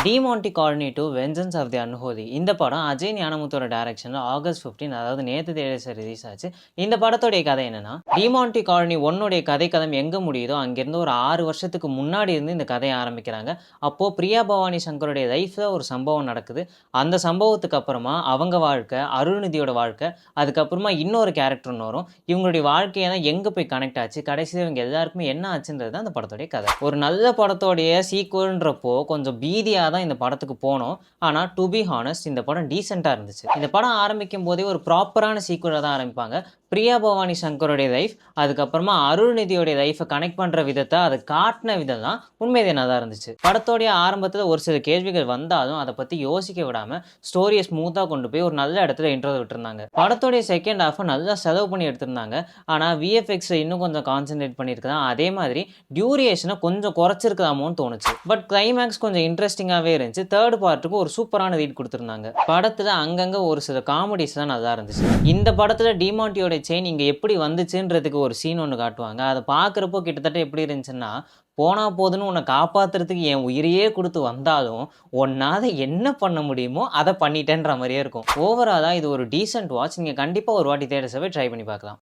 Demonte Colony two vengeance of the unholy இந்த படம் அஜய் ஞானமுத்தோட டைரக்ஷனில் August 15 அதாவது நேற்று தேதியில் ரிலீஸ் ஆச்சு. இந்த படத்தோடைய கதை என்னன்னா, டிமான்டி காலனி ஒன்னுடைய கதைக்களம் எங்கே முடியுதோ அங்கேருந்து ஒரு 6 வருஷத்துக்கு முன்னாடி இருந்து இந்த கதையை ஆரம்பிக்கிறாங்க. அப்போது பிரியா பவானி சங்கருடைய லைஃப்பில் ஒரு சம்பவம் நடக்குது. அந்த சம்பவத்துக்கு அப்புறமா அவங்க வாழ்க்கை, அருள்நிதியோட வாழ்க்கை, அதுக்கப்புறமா இன்னொரு கேரக்டர்னு வரும். இவங்களுடைய வாழ்க்கையெல்லாம் எங்கே போய் கனெக்ட் ஆச்சு, கடைசியில் இவங்க எல்லாருக்குமே என்ன ஆச்சுன்றது தான் அந்த படத்தோடைய கதை. ஒரு நல்ல படத்தோடைய சீக்குவல்ன்றப்போ கொஞ்சம் பீதியாக தான் இந்த படத்துக்கு போனோம். ஆனால் டு பி ஹானஸ்ட் இந்த படம் டீசெண்டாக இருந்துச்சு. இந்த படம் ஆரம்பிக்கும் போதே ஒரு ப்ராப்பரான சீக்குவலாக தான் ஆரம்பிப்பாங்க. பிரியா பவானி சங்கருடைய லைஃப், அதுக்கப்புறமா அருள்நிதியோடைய லைஃப்பை கனெக்ட் பண்ணுற விதத்தை அதை காட்டின விதம்லாம் உண்மையிலே நல்லா இருந்துச்சு. படத்தோடைய ஆரம்பத்தில் ஒரு சில கேள்விகள் வந்தாலும் அதை பற்றி யோசிக்க விடாமல் ஸ்டோரியை ஸ்மூத்தாக கொண்டு போய் ஒரு நல்ல இடத்துல இன்ட்ரோ விட்டுருந்தாங்க. படத்தோடைய செகண்ட் ஹாஃபை நல்லா செலவு பண்ணி எடுத்திருந்தாங்க. ஆனால் விஎஃப்எக்ஸை இன்னும் கொஞ்சம் கான்சென்ட்ரேட் பண்ணியிருக்கலாம். அதே மாதிரி டியூரேஷனை கொஞ்சம் குறைச்சிருக்கலாமோன்னு தோணுச்சு. பட் கிளைமேக்ஸ் கொஞ்சம் இன்ட்ரெஸ்டிங்காகவே இருந்துச்சு. தேர்ட் பார்ட்டுக்கு ஒரு சூப்பரான ரீட் கொடுத்துருந்தாங்க. படத்தில் அங்கங்கே ஒரு சில காமெடிஸ் தான் நல்லா இருந்துச்சு. இந்த படத்தில் டிமான்டியோட செயின் இங்கே எப்படி வந்துச்சுன்றதுக்கு ஒரு சீன் ஒன்று காட்டுவாங்க. அதை பார்க்குறப்போ கிட்டத்தட்ட எப்படி இருந்துச்சுன்னா, போனா போதுன்னு உன்னை காப்பாற்றுறதுக்கு என் உயிரையே கொடுத்து வந்தாலும் உன்னால் என்ன பண்ண முடியுமோ அதை பண்ணிட்டேன்ற மாதிரியே இருக்கும். ஓவராலாக இது ஒரு டீசென்ட் வாட்ச். நீங்கள் கண்டிப்பாக ஒரு வாட்டி தேட்டர்ஸை ட்ரை பண்ணி பார்க்கலாம்.